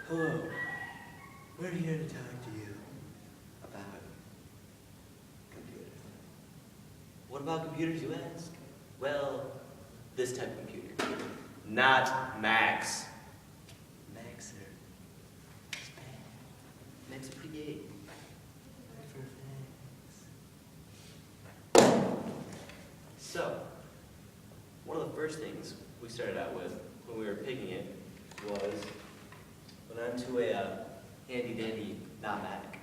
Hello. We're here to talk to you about computers. What about computers, you ask? Well, this type of computer. Not Macs. Macs are bad Macs are pretty gay. for facts. So, one of the first things we started out with when we were picking it was went on to a handy dandy not Mac.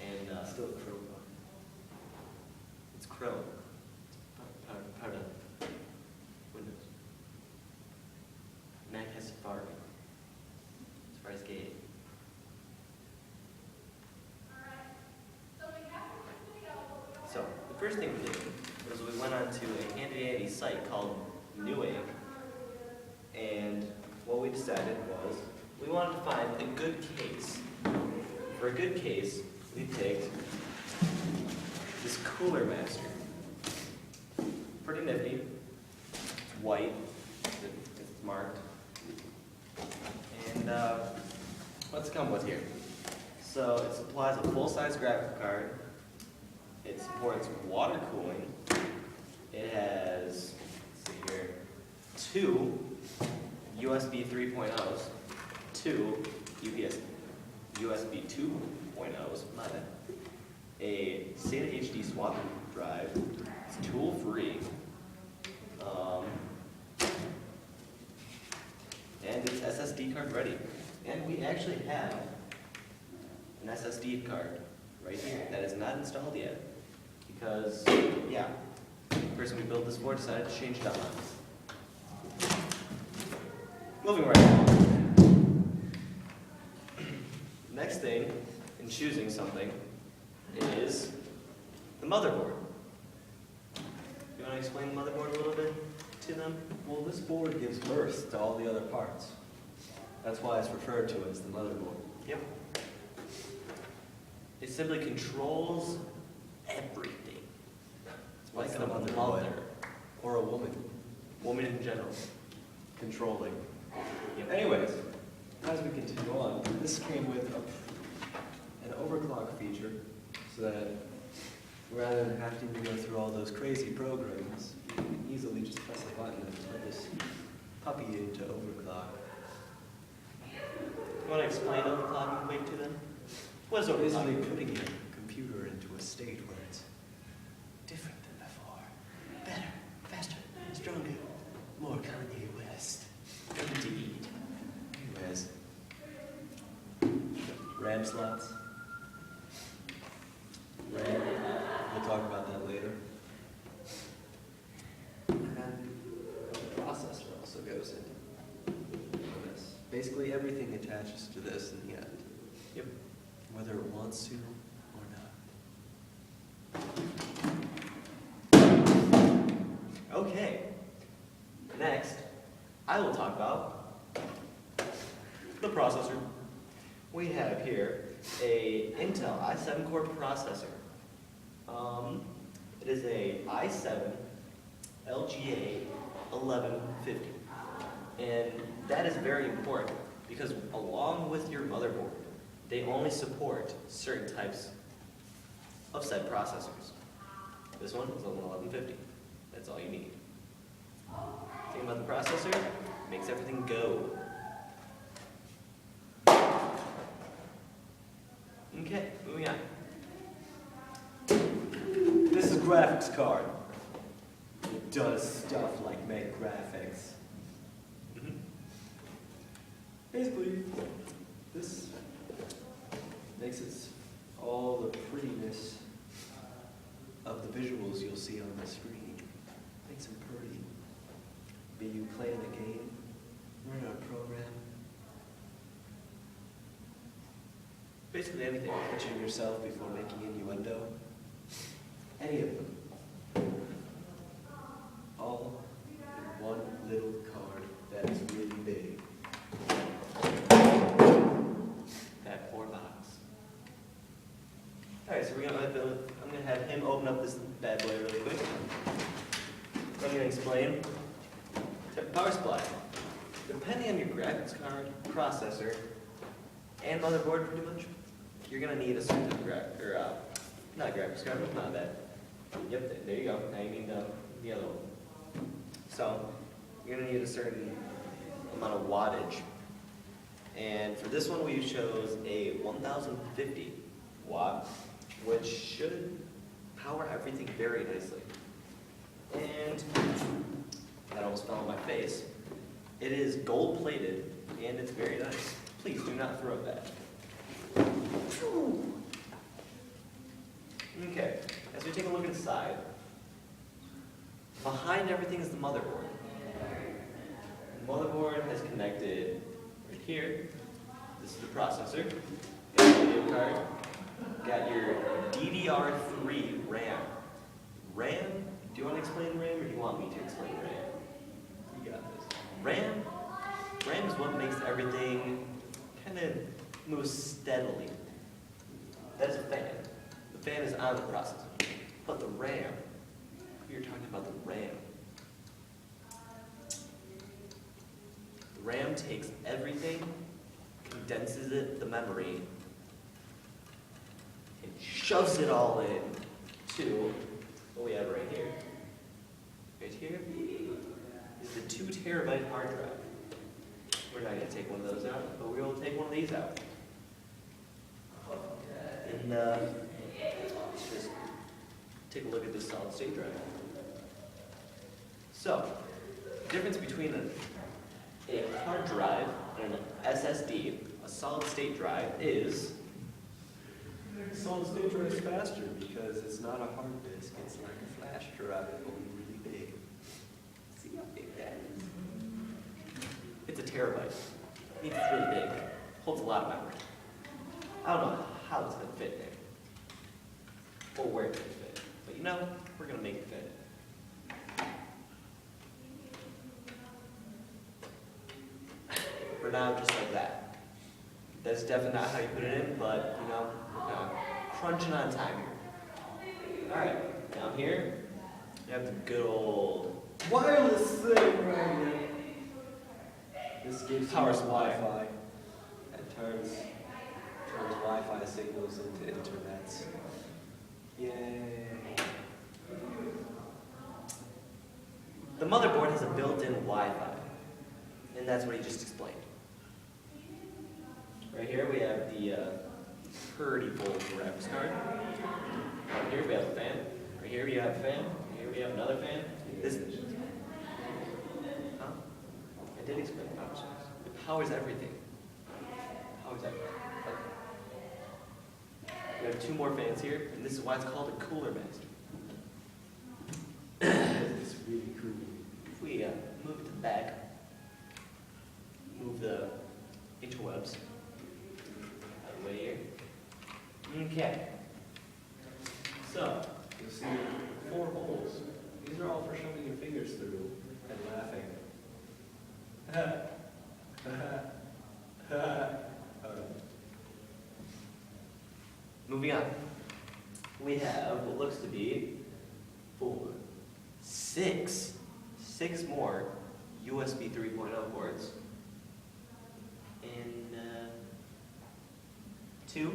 And Still Chrome. it's Chrome. It's part of Windows. Mac has Safari. Safari's gay. So, the first thing we did was we went on to a handy-dandy site called Newegg, and what we decided was we wanted to find a good case. For a good case, we picked this Cooler Master. Pretty nifty. It's white. It's marked. And what's it come with here? So it supplies a full-size graphic card. It supports water cooling. It has, let's see here, 2 USB 3.0s, 2 USB 2.0s, my bad, a SATA HD swap drive. It's tool-free. And it's SSD card ready. And we actually have an SSD card right here that is not installed yet. Because, yeah, the person we built this for decided to change it up on us. Moving right along. Next thing in choosing something is the motherboard. You want to explain the motherboard a little bit to them? Well, this board gives birth to all the other parts. That's why it's referred to as the motherboard. Yep. It simply controls everything. It's like It's a the mother mother. or a woman Woman in general. controlling. Yep. Anyways, as we continue on, this came with an overclock feature so that rather than having to go through all those crazy programs, you can easily just press a button and put this puppy into overclock. You want to explain overclocking quick to them? What is So basically overclocking? putting your computer into a state where it's different than before. Better, faster, stronger, more Kanye West. Indeed. Anyways, RAM slots. RAM, we'll talk about that later. And the processor also goes into this. Basically everything attaches to this in the end. Yep. Whether it wants to or not. Okay. Next, I will talk about the processor. We have here a Intel i7 core processor. It is a i7 LGA 1150. And that is very important because along with your motherboard, they only support certain types of said processors. This one is an 1150. That's all you need. Thing about the processor, makes everything go. Okay, moving on. This is a graphics card. It does stuff like make graphics. Mhm. Basically, this makes it all the prettiness of the visuals you'll see on the screen. Makes them pretty. Be you playing a game, running a program, Basically everything. pitching yourself before making innuendo. Any of them. All in one little card that is really big. That poor box. Alright, so I'm gonna have him open up this bad boy really quick. I'm gonna explain. Power supply. Depending on your graphics card, processor, and motherboard pretty much, you're gonna need a certain not graphics card, but not that. Yep, there you go. Now you need the other one. So you're gonna need a certain amount of wattage. And for this one, we chose a 1050 watt, which should power everything very nicely. And that almost fell on my face. It is gold plated and it's very nice. Please do not throw that. Okay, as we take a look inside, behind everything is the motherboard. The motherboard has connected right here. This is the processor. Got your video card. Got your DDR3 RAM. RAM? Do you want to explain RAM or do you want me to explain RAM? You got this. RAM is what makes everything kind of move steadily. That's a fan. The fan is on the processor. But the RAM, you're talking about the RAM. The RAM takes everything, condenses it, the memory, and shoves it all in to what we have right here. Right here is the 2 terabyte hard drive. We're not going to take one of those out, but we will take one of these out. And let's just take a look at this solid state drive. So, the difference between a hard drive and an SSD, a solid state drive, is Solid state drive is faster because it's not a hard disk, it's like a flash drive, only really big. see how big that is. It's a terabyte. It's really big. Holds a lot of memory. I don't know how it's going to fit there. Or where it's going to fit. But you know, we're going to make it fit. For now, just like that. That's definitely not how you put it in, but you know, we're kind of crunching on time here. Alright, down here, you have the good old Wireless thing right here. This gives Power you supply. Wi-Fi. It turns Wi-Fi signals into internets. Yay. The motherboard has a built-in Wi-Fi, and that's what he just explained. Right here we have the 30-volt graphics card. Right here we have a fan. Right here we have a fan. Here we have another fan. This. Huh? I did explain the power source. It powers everything. Powers everything. We have 2 more fans here, and this is why it's called a cooler master. It's really cool. If we move it to the back, move the interwebs out of the way here. Okay. So, You'll see 4 holes. These are all for shoving your fingers through and laughing. moving on. We have what looks to be 6 more USB 3.0 ports and 2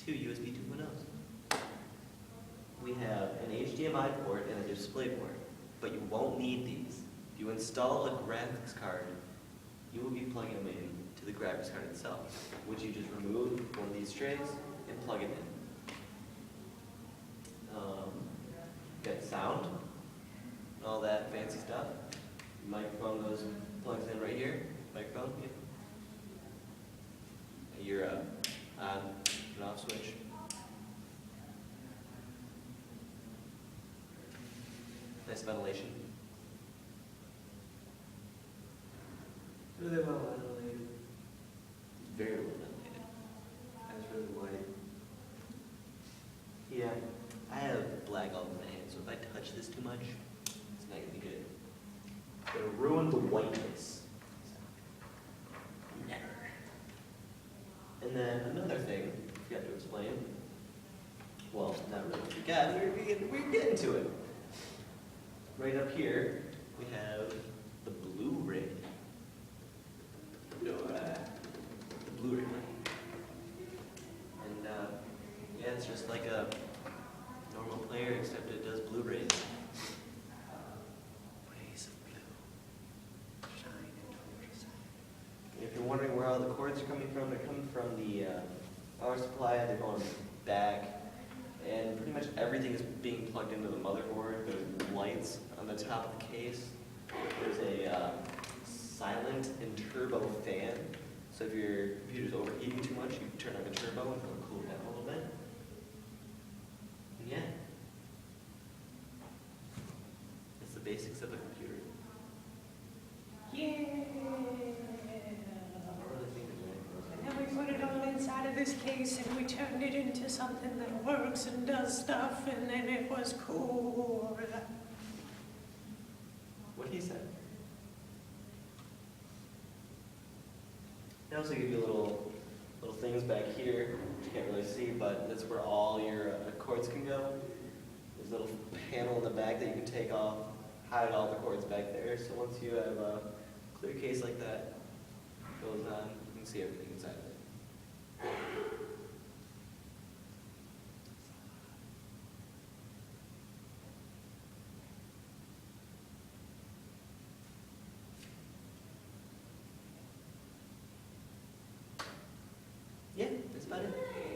USB 2.0s. We have an HDMI port and a display port, but you won't need these. If you install a graphics card, you will be plugging them in to the graphics card itself, which you just remove one of these trays and plug it in. Got sound, and all that fancy stuff. Microphone plugs in right here. Microphone, yeah. Your on and off switch. Nice ventilation. Really well ventilated. Very well ventilated. That's really light. Yeah, I have black all over my hands, so if I touch this too much, it's not gonna be good. It'll ruin the whiteness. Never. And then another thing I forgot to explain. Well, not really forgot, we're getting to it. Right up here, we have the Blu-ray. The Blu-ray cords are coming from. They're coming from the power supply. They're going back, and pretty much everything is being plugged into the motherboard. There's lights on the top of the case. There's a silent and turbo fan. So if your computer's overheating too much, you turn on the turbo and it'll cool it down a little bit. And yeah, that's the basics of a computer. Yeah. I don't really think there's anything else. And then we put it all inside of this case and we turned it into something that works and does stuff and then it was cool. What he said. They also give you little things back here, which you can't really see, but that's where all your cords can go. There's a little panel in the back that you can take off, hide all the cords back there. So once you have a clear case like that, goes on, you can see everything inside of it. Yeah, that's about it.